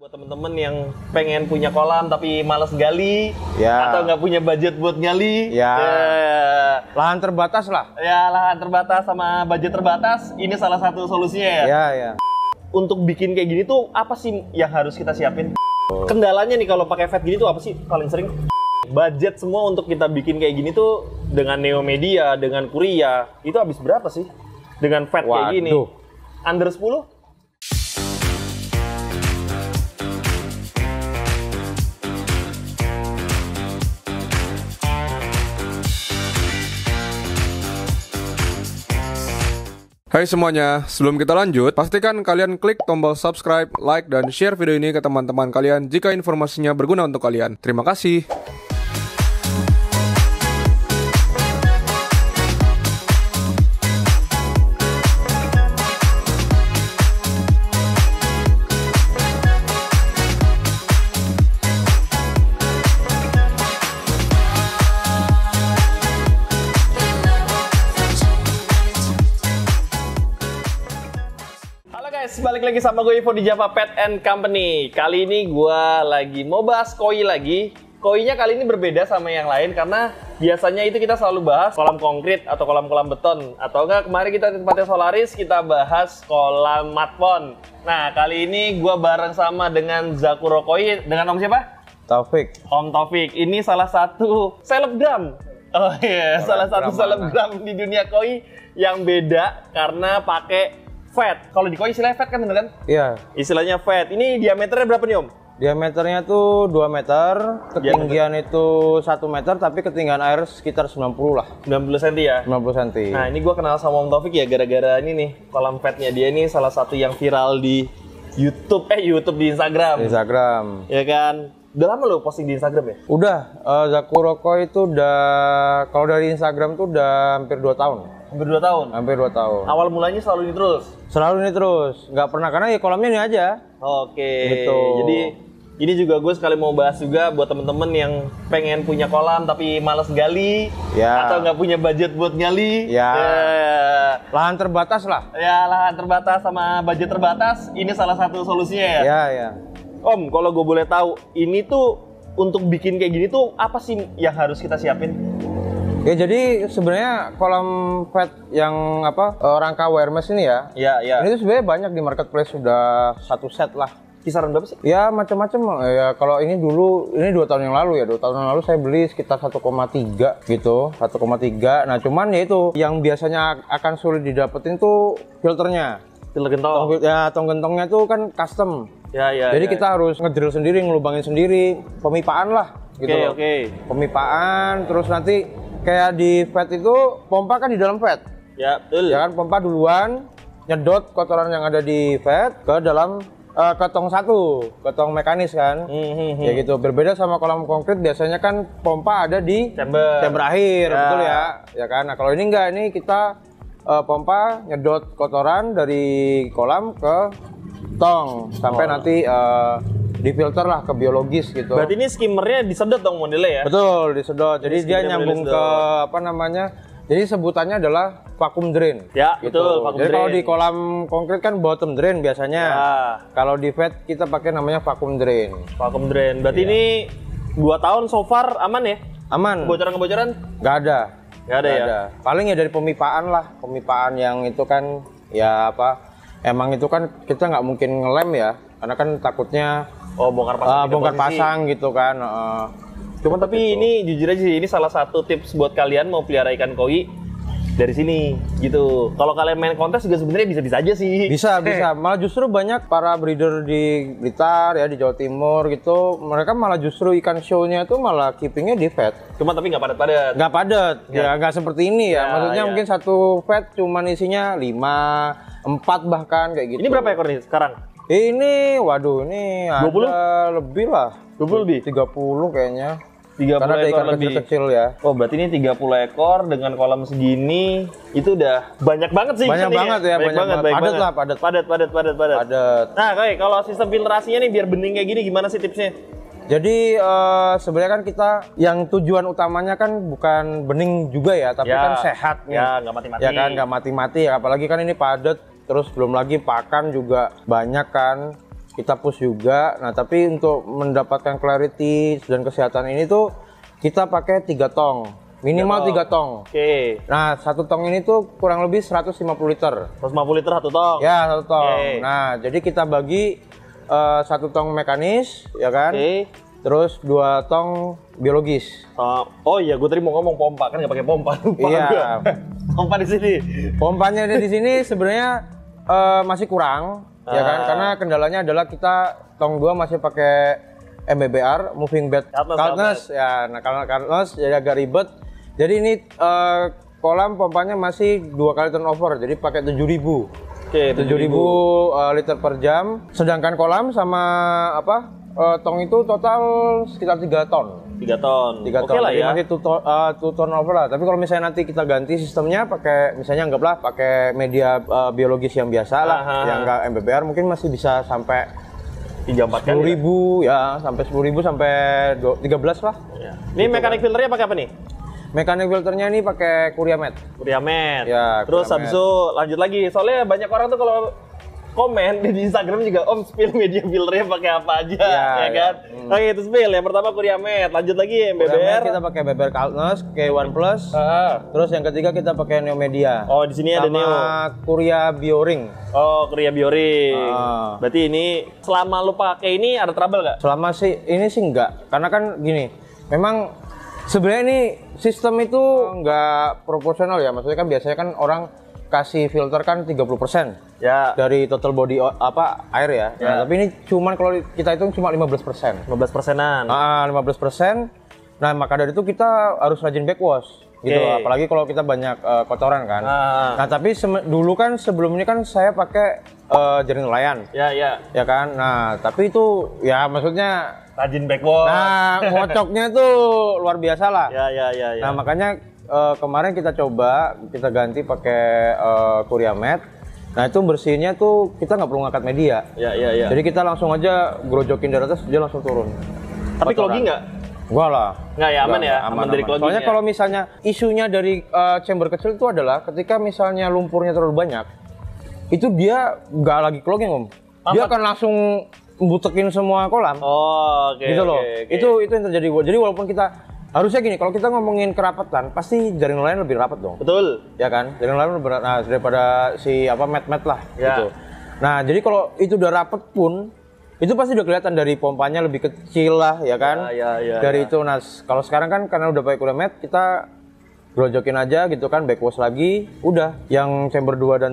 Buat temen-temen yang pengen punya kolam tapi males gali, atau nggak punya budget buat gali, lahan terbatas lah. Ya, lahan terbatas sama budget terbatas, ini salah satu solusinya ya. Untuk bikin kayak gini tuh apa sih yang harus kita siapin? Kendalanya nih kalau pakai vet gini tuh apa sih paling sering? Budget semua untuk kita bikin kayak gini tuh dengan Neo Media, dengan Kuria, itu habis berapa sih? Dengan vet kayak gini? Under 10? Hai semuanya, sebelum kita lanjut, pastikan kalian klik tombol subscribe, like, dan share video ini ke teman-teman kalian jika informasinya berguna untuk kalian. Terima kasih. Balik lagi sama gue Ivo di Java Pet and Company. Kali ini gue lagi mau bahas koi lagi. Koinya kali ini berbeda sama yang lain karena biasanya itu kita selalu bahas kolam konkrit atau kolam-kolam beton. Atau enggak, kemarin kita di tempatnya Solaris kita bahas kolam mudpond. Nah, kali ini gue bareng sama dengan Zakuro Koi. Dengan om siapa? Taufik. Om Taufik. Ini salah satu selebgram. Oh iya, salah satu selebgram di dunia koi yang beda karena pakai vet. Kalau di koi istilahnya vet kan bener kan? Iya. Istilahnya vet. Ini diameternya berapa nih om? Diameternya tuh 2 meter, ketinggian itu 1 meter, tapi ketinggian air sekitar 90 lah. 90 cm ya? 90 cm. Nah ini gue kenal sama om Taufik ya gara-gara ini nih, kolam vetnya dia ini salah satu yang viral di YouTube, di Instagram. Di Instagram. Ya kan? Udah lama lo posting di Instagram ya? Udah, Zakuro Koi itu udah, kalau dari Instagram tuh udah hampir 2 tahun. Hampir 2 tahun? Hampir 2 tahun. Awal mulanya selalu ini terus? Selalu ini terus, nggak pernah, karena ya kolamnya ini aja. Oke. Gitu. Jadi ini juga gue sekali mau bahas juga buat temen-temen yang pengen punya kolam tapi males gali, atau nggak punya budget buat gali. Lahan terbatas lah. Ya, lahan terbatas sama budget terbatas, ini salah satu solusinya ya? Iya. Om, kalau gue boleh tahu, ini tuh untuk bikin kayak gini tuh apa sih yang harus kita siapin? Ya jadi sebenarnya kolam vet yang rangka wireless ini ya. Iya. Ini tuh sebenarnya banyak di marketplace, sudah satu set lah. Kisaran berapa sih? Ya macam-macam. Ya kalau ini dulu, ini 2 tahun yang lalu ya. 2 tahun yang lalu saya beli sekitar 1,3 gitu, 1,3. Nah cuman ya itu yang biasanya akan sulit didapetin tuh filternya. Filter gentong. Ya tong gentongnya tuh kan custom. Jadi kita harus ngedrill sendiri, ngelubangin sendiri, pemipaan lah gitu. Oke. Pemipaan, terus nanti kayak di vet itu pompa kan di dalam vet. Ya, betul. Ya kan, pompa duluan, nyedot kotoran yang ada di vet ke dalam ke tong satu, ke tong mekanis kan. Ya gitu. Berbeda sama kolam konkrit, biasanya kan pompa ada di chamber akhir, betul ya. Ya kan. Nah, kalau ini enggak, ini kita pompa nyedot kotoran dari kolam ke tong sampai nanti difilter lah ke biologis gitu. Berarti ini skimmernya disedot dong modelnya ya? Betul, disedot. Jadi dia nyambung ke jadi sebutannya adalah vacuum drain. Ya, gitu. Betul, vacuum jadi drain. kalau di kolam konkrit kan bottom drain biasanya. Kalau di vet kita pakai namanya vacuum drain. Vacuum drain. Berarti ini 2 tahun so far aman ya? Aman. Kebocoran-kebocoran? Nggak ada. Nggak ada. Paling ya dari pemipaan lah. Pemipaan yang itu kan ya emang itu kan kita nggak mungkin ngelem ya, karena kan takutnya bongkar pasang gitu kan. Cuman tapi ini jujur aja sih, ini salah satu tips buat kalian mau pelihara ikan koi dari sini gitu. Kalau kalian main kontes juga sebenarnya bisa-bisa aja sih. Bisa. Malah justru banyak para breeder di Blitar ya, di Jawa Timur gitu, mereka malah justru ikan show-nya tuh malah keepingnya di vet. Cuma tapi nggak padat-padat. Nggak padat. Ya nggak seperti ini ya. Maksudnya mungkin satu vet cuman isinya 5, 4 bahkan kayak gitu. Ini berapa ekor nih sekarang? Ini, waduh, ini 20? ada lebih lah. 20 lebih? 30 kayaknya. 30 karena ada ekor ikan lebih. kecil-kecil ya. Oh, berarti ini 30 ekor dengan kolam segini, itu udah banyak banget sih. Banyak banget ya, banyak banget. Padat. Nah, kalau sistem filtrasinya nih biar bening kayak gini gimana sih tipsnya? Jadi sebenarnya kan kita yang tujuan utamanya kan bukan bening juga ya, tapi kan sehat nih. Ya, nggak mati-mati. Ya kan, nggak mati-mati. Apalagi kan ini padat, terus belum lagi pakan juga banyak kan. kita push juga. Nah, tapi untuk mendapatkan clarity dan kesehatan ini tuh kita pakai 3 tong. Minimal 3 tong. Oke. Nah, 1 tong ini tuh kurang lebih 150 liter. 150 liter 1 tong. Ya, 1 tong. Oke. Nah, jadi kita bagi 1 tong mekanis, ya kan? Oke. Terus 2 tong biologis. Oh iya, gue tadi mau ngomong pompa, kan nggak pakai pompa. Lupa Iya. gua. Pompa di sini. Pompanya di sini sebenarnya masih kurang, ya kan? Karena kendalanya adalah kita tong 2 masih pakai MBBR, moving bed cardless. Ya, nah kalau cardless jadi agak ribet. Jadi ini kolam pompanya masih 2 kali turnover, jadi pakai 7.000. Oke, 7.000 liter per jam. Sedangkan kolam sama tong itu total sekitar 3 ton. 3 ton. 3 Oke ton. lah Jadi ya. masih 2 turnover lah. Tapi kalau misalnya nanti kita ganti sistemnya pakai, misalnya anggaplah pakai media biologis yang biasa lah, yang enggak MBBR, mungkin masih bisa sampai 3-4 kali. 10.000 ya, sampai 10.000 sampai 13 lah. Ya. Ini mekanik filternya pakai apa nih? Mekanik filternya ini pakai Curiamet. Curiamet. Ya, Terus Curiamet. habis itu lanjut lagi. Soalnya banyak orang tuh kalau komen di Instagram juga, Om spill media filternya pakai apa aja, ya kan? Oke, itu spill. Yang pertama Curiamet, lanjut lagi Curiamet MBBR. kita pakai MBBR Cardless, K1 Plus. Terus yang ketiga kita pakai Neo Media. Oh, di sini ada sama Neo. Kuria Bioring. Oh, Korea Bioring. Berarti ini selama lu pakai ini ada trouble nggak? Selama ini sih enggak, karena kan gini, memang sebenarnya ini sistem itu enggak proporsional ya, maksudnya kan biasanya kan orang kasih filter kan 30% Ya. dari total body air ya. Nah, tapi ini cuman kalau kita hitung cuma 15%. 15%-an. 15%. Nah, maka dari itu kita harus rajin backwash gitu. Oke. Apalagi kalau kita banyak kotoran kan. Nah, tapi dulu kan sebelum ini kan saya pakai jaring nelayan. Ya, ya. Ya kan? Nah, tapi itu ya maksudnya Rajin backwash. nah, ngocoknya tuh luar biasa lah. Ya. Nah, makanya kemarin kita coba kita ganti pakai Curiamet. Nah, itu bersihnya tuh kita nggak perlu ngangkat media. Ya. Jadi kita langsung aja grojokin dari atas, dia langsung turun. Tapi Kotoran. clogging nggak? Enggak lah. Nggak ya, aman ya? Aman dari clogging Soalnya ya? kalau misalnya isunya dari chamber kecil itu adalah ketika misalnya lumpurnya terlalu banyak, itu dia nggak lagi clogging, Om. Dia akan langsung butekin semua kolam. Oh, oke. Gitu loh. oke. Itu yang terjadi. Jadi walaupun kita harusnya gini, kalau kita ngomongin kerapatan, pasti jaring nelayan lebih rapat dong. Betul. Ya kan? Jaring nelayan lebih rapat daripada si mat lah Ya. gitu. Nah, jadi kalau itu udah rapet pun itu pasti udah kelihatan dari pompanya lebih kecil lah, ya kan? Ya. Dari itu. Nah, kalau sekarang kan karena udah pakai Curiamet, kita grojokin aja gitu kan, backwash lagi, udah. Yang chamber 2 dan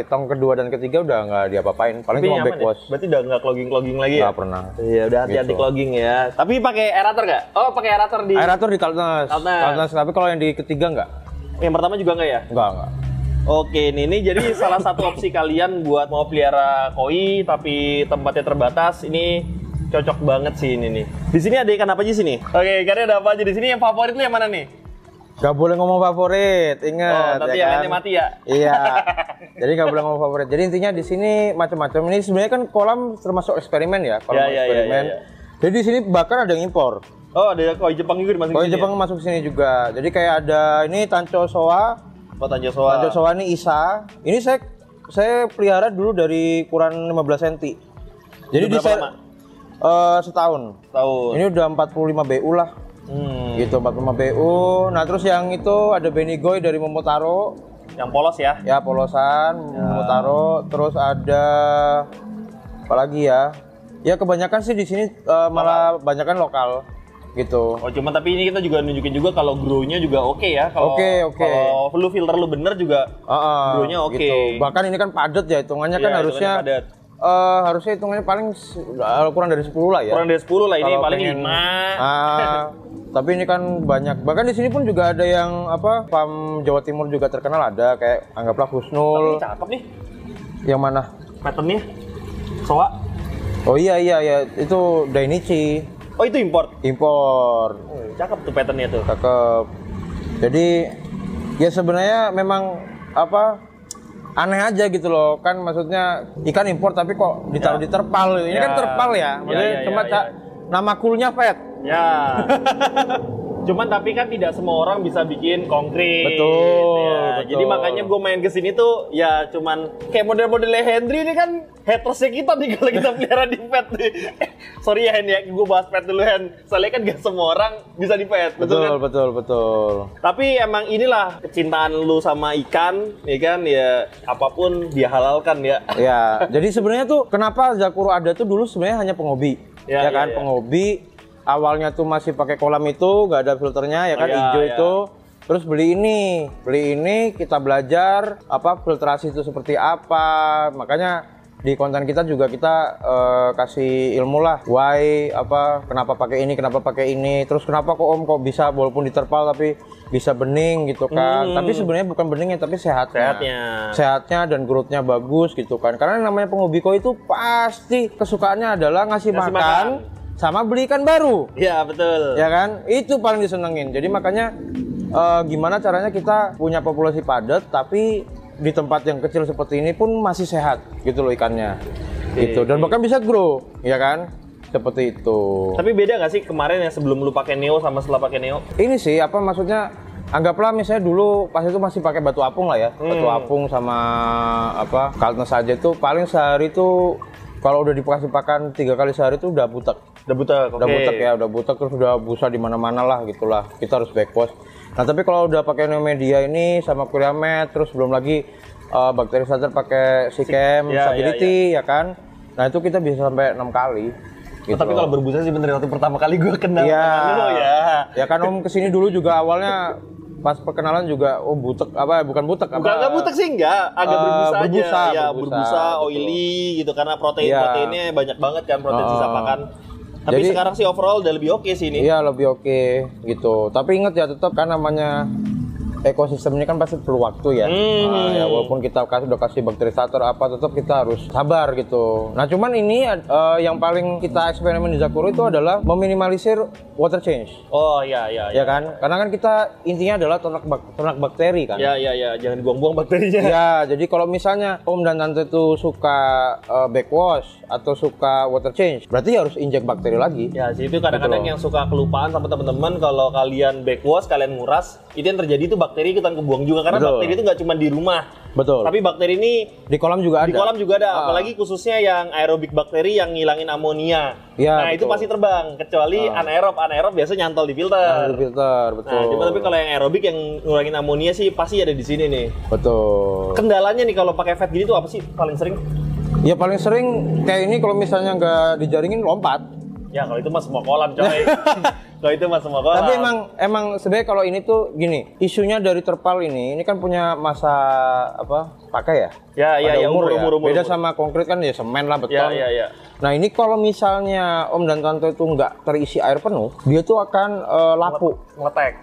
tong kedua dan ketiga udah nggak diapa-apain, paling Tapi cuma nyaman backwash. ya? Berarti udah nggak clogging lagi ya? Nggak pernah. Iya, udah hati-hati Gitu. clogging ya. Tapi pakai aerator nggak? Oh, pakai aerator di. Aerator di Cardless. Cardless. Tapi kalau yang di ketiga nggak. Yang pertama juga nggak ya? Nggak. Oke, ini jadi salah satu opsi kalian buat mau pelihara koi tapi tempatnya terbatas. Ini cocok banget sih ini nih. Di sini ada ikan apa aja sih nih? Oke, ikannya ada apa aja di sini? Yang favorit lu yang mana nih? Gak boleh ngomong favorit, ingat. Nanti ya yang kan? lainnya mati ya? Iya. Jadi nggak boleh ngomong favorit. Jadi intinya di sini macam-macam. Ini sebenarnya kan kolam termasuk eksperimen ya, kolam Ya. eksperimen. Jadi di sini bahkan ada yang impor. Oh, ada koi Jepang juga dimasukin Koi sini Jepang ya? masuk sini juga. Jadi kayak ada ini Tancho Soa. Oh, Tanjung Soa. Tancho Soa ini Isa. Ini saya pelihara dulu dari ukuran 15 cm. Jadi Udah berapa lama? Setahun. Tahun. Ini udah 45 BU lah. Gitu 45 BU. Nah, terus yang itu ada Benigoy dari Momotaro. Yang polos ya? Ya, polosan, Momotaro. Terus ada apa lagi ya? Ya kebanyakan sih di sini malah banyakan lokal gitu. Oh, cuma tapi ini kita juga nunjukin juga kalau grow-nya juga oke ya. Kalau Oke. kalau lu filter lu bener juga grow-nya oke. Gitu. Bahkan ini kan padat ya hitungannya kan Iya, harusnya hitungannya padat. harusnya hitungannya paling kurang dari 10 lah ya. Kurang dari 10 lah, ini Kalau paling pengen- 5. Tapi ini kan banyak. Bahkan di sini pun juga ada yang farm Jawa Timur juga terkenal ada kayak anggaplah Ini Husnul. cakep nih Yang mana? patternnya. Soa. Oh iya itu Dainichi Oh, itu import. impor. Cakep tuh patternnya tuh. Cakep. Jadi ya sebenarnya memang aneh aja gitu loh kan, maksudnya ikan impor tapi kok ditaruh di terpal. Ini Ya. kan terpal ya, maksudnya Ya, cuma ya. nama coolnya Fat. Ya. Cuman tapi kan tidak semua orang bisa bikin konkret. Betul, Ya, betul. jadi makanya gue main ke sini tuh ya cuman kayak model-modelnya Henry ini kan hatersnya kita nih kalau kita pelihara di pet nih. Sorry ya Hen ya, gue bahas pet dulu Hen. Soalnya kan gak semua orang bisa di pet, betul kan? Betul. Tapi emang inilah kecintaan lu sama ikan, ya kan? Ya apapun dia halalkan ya. Ya, jadi sebenarnya tuh kenapa Zakuro ada tuh dulu sebenarnya hanya penghobi. Ya kan, penghobi. Awalnya tuh masih pakai kolam itu, nggak ada filternya ya kan, hijau itu. Terus beli ini kita belajar apa filtrasi itu seperti apa. Makanya di konten kita juga kita kasih ilmu lah, why apa kenapa pakai ini, terus kenapa kok Om kok bisa walaupun diterpal tapi bisa bening gitu kan. Tapi sebenarnya bukan beningnya tapi sehatnya dan growth-nya bagus gitu kan. Karena namanya penghobi koi itu pasti kesukaannya adalah ngasih makan sama beli ikan baru. Iya betul. Ya kan, itu paling disenengin. Jadi makanya gimana caranya kita punya populasi padat tapi di tempat yang kecil seperti ini pun masih sehat gitu loh ikannya. Gitu. Dan bahkan bisa grow, ya kan? Seperti itu. Tapi beda nggak sih kemarin yang sebelum lu pakai Neo sama setelah pakai Neo? Ini sih apa maksudnya? Anggaplah misalnya dulu pas itu masih pakai batu apung lah ya. Batu apung sama apa? Kaltnes aja itu paling sehari tuh kalau udah dikasih pakan 3 kali sehari tuh udah butek. Udah butek terus udah busa di mana-mana lah gitulah. Kita harus back wash. Nah, tapi kalau udah pakai Neo Media ini sama Curiamed terus belum lagi bakteri starter pakai Sikem Stability ya kan. Nah, itu kita bisa sampai 6 kali. Gitu. Tapi kalau berbusa sih bener waktu pertama kali gue kenal ya. Lo ya. Ya kan Om kesini dulu juga awalnya pas perkenalan juga butek apa bukan butek apa enggak butek sih enggak agak berbusa aja berbusa oily gitu karena proteinnya banyak banget kan protein sisa pakan. Tapi jadi, sekarang sih overall udah lebih oke sih ini. Iya lebih oke gitu. Tapi ingat ya tetap kan namanya ekosistem ini kan pasti perlu waktu ya. Ya walaupun kita udah kasih bakteri starter apa tetap kita harus sabar gitu. Nah cuman ini yang paling kita eksperimen di Zakuro itu adalah meminimalisir water change. Oh iya. Ya kan? Karena kan kita intinya adalah ternak bakteri kan. Iya, jangan dibuang-buang bakterinya. Ya, jadi kalau misalnya Om dan Tante itu suka backwash atau suka water change, berarti harus injek bakteri lagi. Ya, sih itu kadang-kadang yang suka kelupaan sama teman-teman kalau kalian backwash, kalian nguras, itu yang terjadi itu bakteri ikutan kebuang juga karena bakteri itu nggak cuma di rumah. Betul. Tapi bakteri ini di kolam juga ada. Di kolam juga ada, apalagi khususnya yang aerobik bakteri yang ngilangin amonia. Ya, nah, betul. Itu pasti terbang kecuali anaerob biasa nyantol di filter. Betul. Nah, tapi kalau yang aerobik yang ngurangin amonia sih pasti ada di sini nih. Betul. Kendalanya nih kalau pakai fat gini tuh apa sih paling sering? Ya paling sering kayak ini kalau misalnya nggak dijaringin lompat. Ya kalau itu mah semua kolam coy. Kalau itu mah semua kolam. Tapi emang sebenarnya kalau ini tuh gini, isunya dari terpal ini kan punya masa apa? Pakai ya? Ya, umur. Beda sama konkrit kan ya semen lah beton. Ya. Nah ini kalau misalnya Om dan Tante itu nggak terisi air penuh, dia tuh akan lapuk. Ngeletek.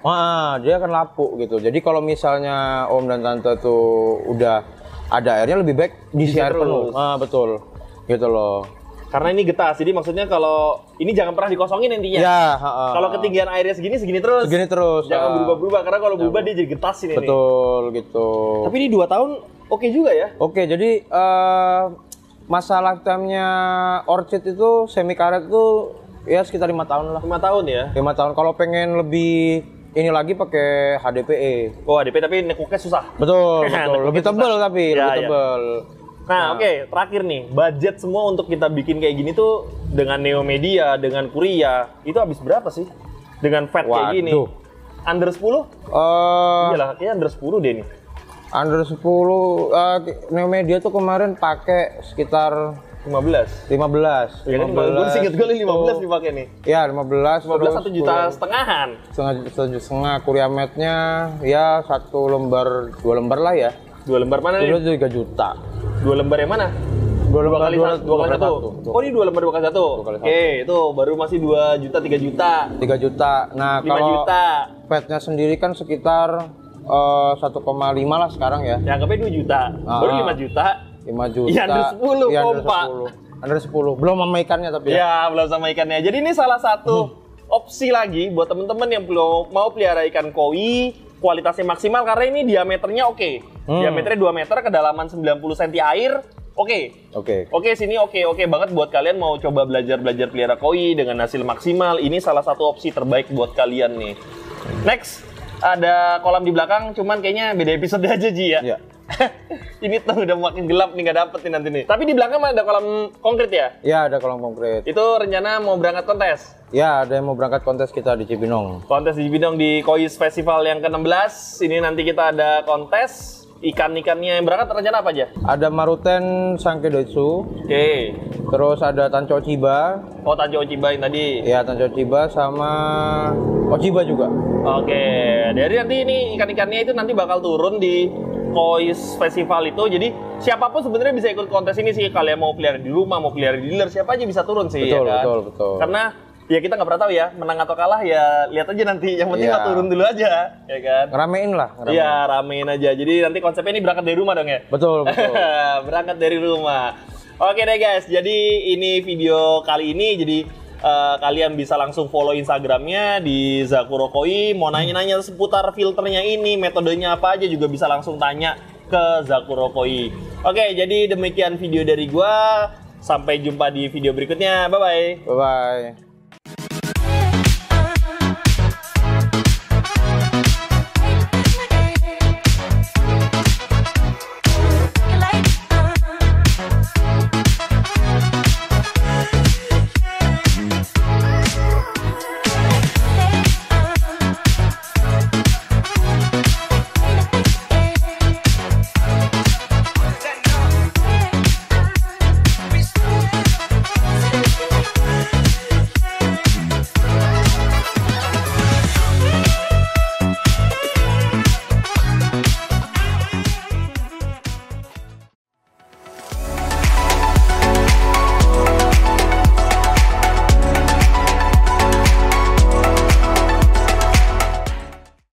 Dia akan lapuk gitu. Jadi kalau misalnya Om dan Tante tuh udah ada airnya lebih baik diisi air penuh. Betul. Gitu loh. Karena ini getas, jadi maksudnya kalau ini jangan pernah dikosongin intinya. Ya. Kalau ketinggian airnya segini terus. Jangan berubah-berubah karena kalau berubah dia jadi getas ini. Betul gitu. Tapi ini 2 tahun oke juga ya. Oke, jadi masa lifetime-nya orchid itu semi karet itu ya sekitar 5 tahun lah. 5 tahun ya? 5 tahun. Kalau pengen lebih ini lagi pakai HDPE. Oh, HDPE tapi nekuknya susah. Betul. Lebih tebal tapi, lebih tebal. Nah, oke, terakhir nih, budget semua untuk kita bikin kayak gini tuh dengan Neo Media, dengan Kuria, itu habis berapa sih? Dengan fat kayak gini. Under 10? Iyalah, kayaknya under 10 deh nih. Under 10, Neo Media tuh kemarin pakai sekitar 15. Ya kan, gue sih inget gue 15 dipakai nih. Ya, 15 1,5 juta setengahan. Setengah Curiamednya ya 1 lembar, 2 lembar lah ya. 2 lembar mana nih? Itu 3 juta. 2 lembar yang mana? 2 lembar kali 1. Oh, ini 2 lembar 2 kali 1. Oke, itu baru masih 2 juta, 3 juta. 3 juta. Nah, 5 kalau juta. Fatnya sendiri kan sekitar 1,5 lah sekarang ya. Ya, anggapnya 2 juta. Baru 5 juta. 5 juta. Iya, under 10 pompa. Under 10. Belum sama ikannya tapi ya. Ya, belum sama ikannya. Jadi ini salah satu opsi lagi buat teman-teman yang belum mau pelihara ikan koi, kualitasnya maksimal karena ini diameternya oke. Diameternya 2 meter, kedalaman 90 cm air. Oke, sini oke banget buat kalian mau coba belajar pelihara koi dengan hasil maksimal. Ini salah satu opsi terbaik buat kalian nih. Next, ada kolam di belakang, cuman kayaknya beda episode aja Ji ya. Ini tuh udah makin gelap nih, nggak dapet nih nanti nih. Tapi di belakang ada kolam konkret ya? Ya, ada kolam konkret. Itu rencana mau berangkat kontes? Ya, ada yang mau berangkat kontes kita di Cibinong. Kontes di Cibinong di Kois Festival yang ke-16. Ini nanti kita ada kontes. Ikan-ikannya yang berangkat rencana apa aja? Ada maruten Sangkedoitsu. Oke. Terus ada Tanco Chiba. Oh, Tanjo Ochiba yang tadi. Ya, Tanco Chiba sama Ochiba juga. Oke. Jadi nanti ini ikan-ikannya itu nanti bakal turun di Kois Festival itu. Jadi siapapun sebenarnya bisa ikut kontes ini sih. Kalian mau pelihara di rumah, mau pelihara di dealer, siapa aja bisa turun sih. Betul, ya kan? betul. Karena ya kita nggak pernah tahu ya, menang atau kalah ya lihat aja nanti. Yang penting Iya. nggak turun dulu aja, ya kan? Ramein lah. Iya, ramein aja. Jadi nanti konsepnya ini berangkat dari rumah dong ya? Betul. Berangkat dari rumah. Oke deh guys, jadi ini video kali ini. Jadi kalian bisa langsung follow Instagramnya di Zakuro Koi. Mau nanya-nanya seputar filternya ini, metodenya apa aja juga bisa langsung tanya ke Zakuro Koi. Oke, jadi demikian video dari gua. Sampai jumpa di video berikutnya. Bye-bye. Bye-bye.